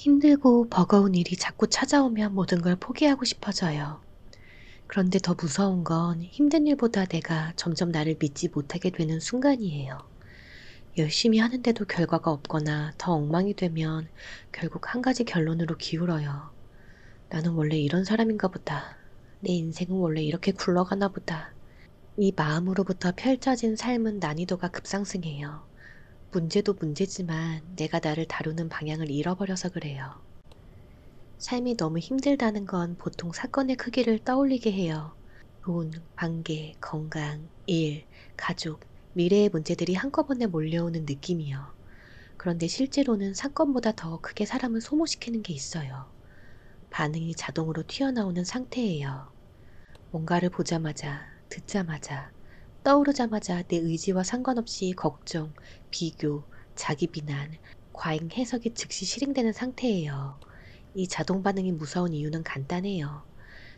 힘들고 버거운 일이 자꾸 찾아오면 모든 걸 포기하고 싶어져요. 그런데 더 무서운 건 힘든 일보다 내가 점점 나를 믿지 못하게 되는 순간이에요. 열심히 하는데도 결과가 없거나 더 엉망이 되면 결국 한 가지 결론으로 기울어요. 나는 원래 이런 사람인가 보다. 내 인생은 원래 이렇게 굴러가나 보다. 이 마음으로부터 펼쳐진 삶은 난이도가 급상승해요. 문제도 문제지만 내가 나를 다루는 방향을 잃어버려서 그래요. 삶이 너무 힘들다는 건 보통 사건의 크기를 떠올리게 해요. 돈, 관계, 건강, 일, 가족, 미래의 문제들이 한꺼번에 몰려오는 느낌이요. 그런데 실제로는 사건보다 더 크게 사람을 소모시키는 게 있어요. 반응이 자동으로 튀어나오는 상태예요. 뭔가를 보자마자, 듣자마자, 떠오르자마자 내 의지와 상관없이 걱정, 비교, 자기 비난, 과잉 해석이 즉시 실행되는 상태예요. 이 자동 반응이 무서운 이유는 간단해요.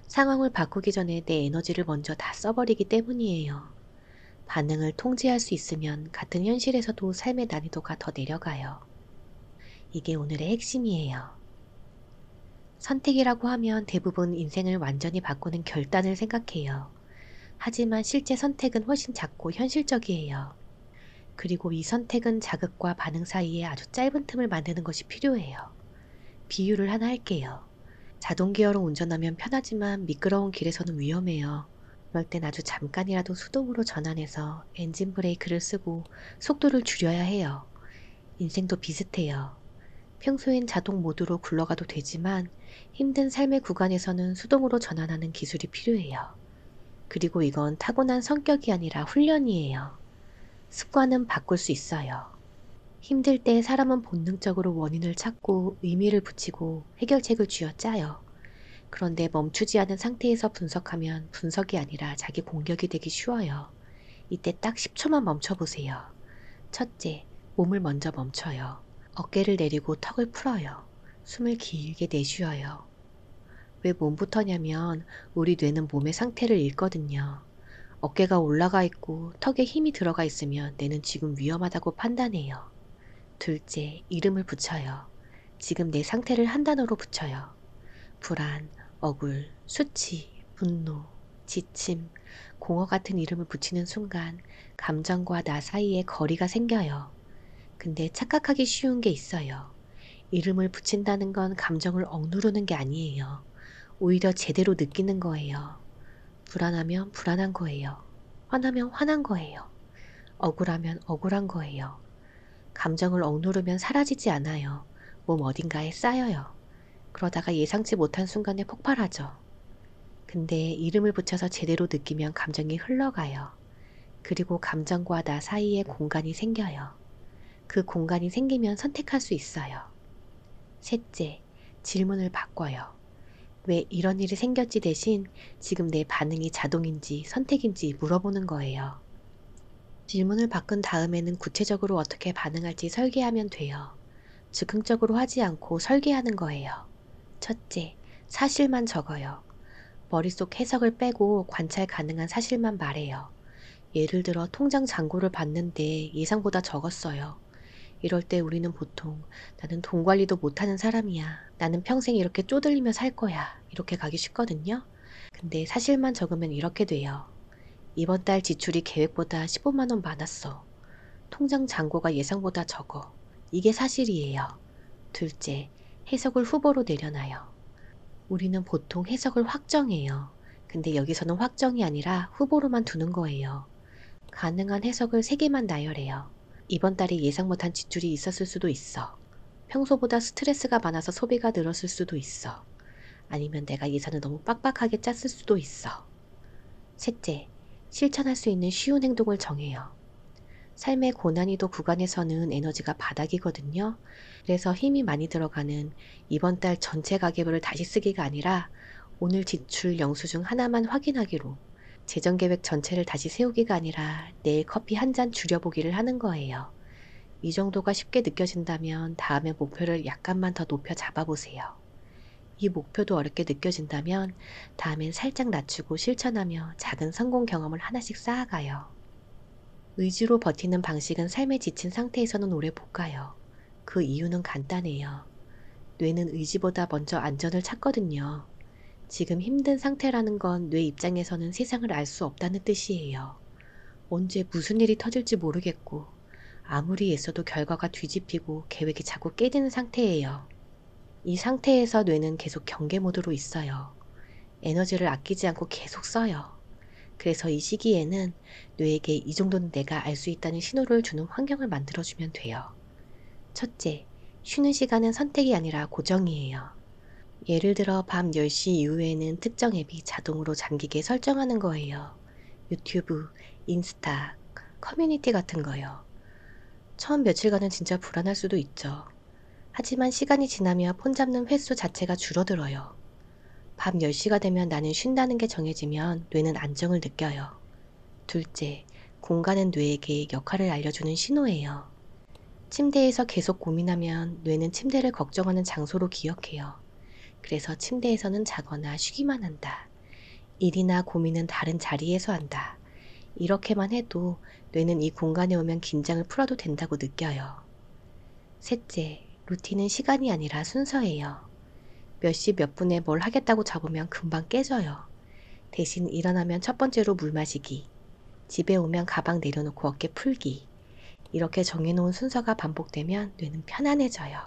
상황을 바꾸기 전에 내 에너지를 먼저 다 써버리기 때문이에요. 반응을 통제할 수 있으면 같은 현실에서도 삶의 난이도가 더 내려가요. 이게 오늘의 핵심이에요. 선택이라고 하면 대부분 인생을 완전히 바꾸는 결단을 생각해요. 하지만 실제 선택은 훨씬 작고 현실적이에요. 그리고 이 선택은 자극과 반응 사이에 아주 짧은 틈을 만드는 것이 필요해요. 비유를 하나 할게요. 자동 기어로 운전하면 편하지만 미끄러운 길에서는 위험해요. 그럴 땐 아주 잠깐이라도 수동으로 전환해서 엔진 브레이크를 쓰고 속도를 줄여야 해요. 인생도 비슷해요. 평소엔 자동 모드로 굴러가도 되지만 힘든 삶의 구간에서는 수동으로 전환하는 기술이 필요해요. 그리고 이건 타고난 성격이 아니라 훈련이에요. 습관은 바꿀 수 있어요. 힘들 때 사람은 본능적으로 원인을 찾고 의미를 붙이고 해결책을 쥐어짜요. 그런데 멈추지 않은 상태에서 분석하면 분석이 아니라 자기 공격이 되기 쉬워요. 이때 딱 10초만 멈춰보세요. 첫째, 몸을 먼저 멈춰요. 어깨를 내리고 턱을 풀어요. 숨을 길게 내쉬어요. 왜 몸부터냐면 우리 뇌는 몸의 상태를 읽거든요. 어깨가 올라가 있고 턱에 힘이 들어가 있으면 뇌는 지금 위험하다고 판단해요. 둘째, 이름을 붙여요. 지금 내 상태를 한 단어로 붙여요. 불안, 억울, 수치, 분노, 지침, 공허 같은 이름을 붙이는 순간 감정과 나 사이에 거리가 생겨요. 근데 착각하기 쉬운 게 있어요. 이름을 붙인다는 건 감정을 억누르는 게 아니에요. 오히려 제대로 느끼는 거예요. 불안하면 불안한 거예요. 화나면 화난 거예요. 억울하면 억울한 거예요. 감정을 억누르면 사라지지 않아요. 몸 어딘가에 쌓여요. 그러다가 예상치 못한 순간에 폭발하죠. 근데 이름을 붙여서 제대로 느끼면 감정이 흘러가요. 그리고 감정과 나 사이에 공간이 생겨요. 그 공간이 생기면 선택할 수 있어요. 셋째, 질문을 바꿔요. 왜 이런 일이 생겼지 대신 지금 내 반응이 자동인지 선택인지 물어보는 거예요. 질문을 바꾼 다음에는 구체적으로 어떻게 반응할지 설계하면 돼요. 즉흥적으로 하지 않고 설계하는 거예요. 첫째, 사실만 적어요. 머릿속 해석을 빼고 관찰 가능한 사실만 말해요. 예를 들어 통장 잔고를 봤는데 예상보다 적었어요. 이럴 때 우리는 보통 나는 돈 관리도 못하는 사람이야. 나는 평생 이렇게 쪼들리며 살 거야. 이렇게 가기 쉽거든요. 근데 사실만 적으면 이렇게 돼요. 이번 달 지출이 계획보다 15만 원 많았어. 통장 잔고가 예상보다 적어. 이게 사실이에요. 둘째, 해석을 후보로 내려놔요. 우리는 보통 해석을 확정해요. 근데 여기서는 확정이 아니라 후보로만 두는 거예요. 가능한 해석을 3개만 나열해요. 이번 달에 예상 못한 지출이 있었을 수도 있어. 평소보다 스트레스가 많아서 소비가 늘었을 수도 있어. 아니면 내가 예산을 너무 빡빡하게 짰을 수도 있어. 셋째, 실천할 수 있는 쉬운 행동을 정해요. 삶의 고난이도 구간에서는 에너지가 바닥이거든요. 그래서 힘이 많이 들어가는 이번 달 전체 가계부를 다시 쓰기가 아니라 오늘 지출 영수증 하나만 확인하기로 재정 계획 전체를 다시 세우기가 아니라 내일 커피 한 잔 줄여보기를 하는 거예요. 이 정도가 쉽게 느껴진다면 다음에 목표를 약간만 더 높여 잡아보세요. 이 목표도 어렵게 느껴진다면 다음엔 살짝 낮추고 실천하며 작은 성공 경험을 하나씩 쌓아가요. 의지로 버티는 방식은 삶에 지친 상태에서는 오래 못 가요. 그 이유는 간단해요. 뇌는 의지보다 먼저 안전을 찾거든요. 지금 힘든 상태라는 건 뇌 입장에서는 세상을 알 수 없다는 뜻이에요. 언제 무슨 일이 터질지 모르겠고, 아무리 애써도 결과가 뒤집히고 계획이 자꾸 깨지는 상태예요. 이 상태에서 뇌는 계속 경계 모드로 있어요. 에너지를 아끼지 않고 계속 써요. 그래서 이 시기에는 뇌에게 이 정도는 내가 알 수 있다는 신호를 주는 환경을 만들어주면 돼요. 첫째, 쉬는 시간은 선택이 아니라 고정이에요. 예를 들어 밤 10시 이후에는 특정 앱이 자동으로 잠기게 설정하는 거예요. 유튜브, 인스타, 커뮤니티 같은 거요. 처음 며칠간은 진짜 불안할 수도 있죠. 하지만 시간이 지나면 폰 잡는 횟수 자체가 줄어들어요. 밤 10시가 되면 나는 쉰다는 게 정해지면 뇌는 안정을 느껴요. 둘째, 공간은 뇌에게 역할을 알려주는 신호예요. 침대에서 계속 고민하면 뇌는 침대를 걱정하는 장소로 기억해요. 그래서 침대에서는 자거나 쉬기만 한다. 일이나 고민은 다른 자리에서 한다. 이렇게만 해도 뇌는 이 공간에 오면 긴장을 풀어도 된다고 느껴요. 셋째, 루틴은 시간이 아니라 순서예요. 몇 시 몇 분에 뭘 하겠다고 잡으면 금방 깨져요. 대신 일어나면 첫 번째로 물 마시기, 집에 오면 가방 내려놓고 어깨 풀기, 이렇게 정해놓은 순서가 반복되면 뇌는 편안해져요.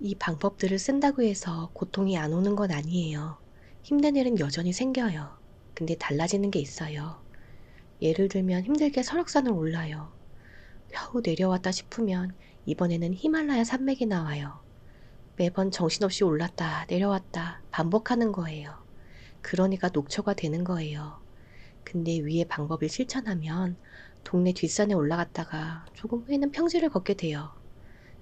이 방법들을 쓴다고 해서 고통이 안 오는 건 아니에요. 힘든 일은 여전히 생겨요. 근데 달라지는 게 있어요. 예를 들면 힘들게 설악산을 올라요. 겨우 내려왔다 싶으면 이번에는 히말라야 산맥이 나와요. 매번 정신없이 올랐다 내려왔다 반복하는 거예요. 그러니까 녹초가 되는 거예요. 근데 위의 방법을 실천하면 동네 뒷산에 올라갔다가 조금 후에는 평지를 걷게 돼요.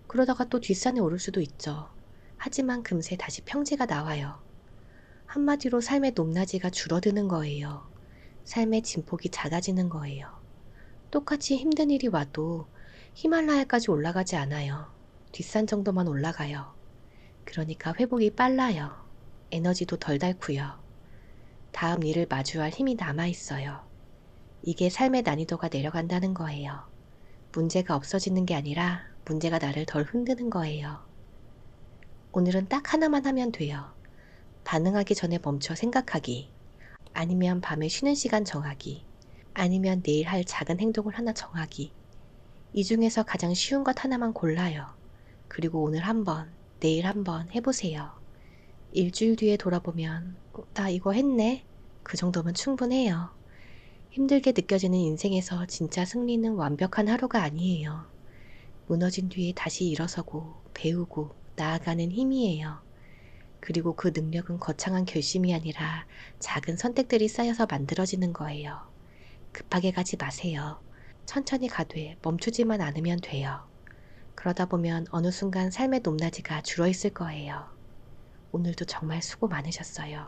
그러다가 또 뒷산에 오를 수도 있죠. 하지만 금세 다시 평지가 나와요. 한마디로 삶의 높낮이가 줄어드는 거예요. 삶의 진폭이 작아지는 거예요. 똑같이 힘든 일이 와도 히말라야까지 올라가지 않아요. 뒷산 정도만 올라가요. 그러니까 회복이 빨라요. 에너지도 덜 닳고요. 다음 일을 마주할 힘이 남아있어요. 이게 삶의 난이도가 내려간다는 거예요. 문제가 없어지는 게 아니라 문제가 나를 덜 흔드는 거예요. 오늘은 딱 하나만 하면 돼요. 반응하기 전에 멈춰 생각하기. 아니면 밤에 쉬는 시간 정하기. 아니면 내일 할 작은 행동을 하나 정하기. 이 중에서 가장 쉬운 것 하나만 골라요. 그리고 오늘 한번, 내일 한번 해보세요. 일주일 뒤에 돌아보면 나 이거 했네? 그 정도면 충분해요. 힘들게 느껴지는 인생에서 진짜 승리는 완벽한 하루가 아니에요. 무너진 뒤에 다시 일어서고 배우고 나아가는 힘이에요. 그리고 그 능력은 거창한 결심이 아니라 작은 선택들이 쌓여서 만들어지는 거예요. 급하게 가지 마세요. 천천히 가되 멈추지만 않으면 돼요. 그러다 보면 어느 순간 삶의 높낮이가 줄어있을 거예요. 오늘도 정말 수고 많으셨어요.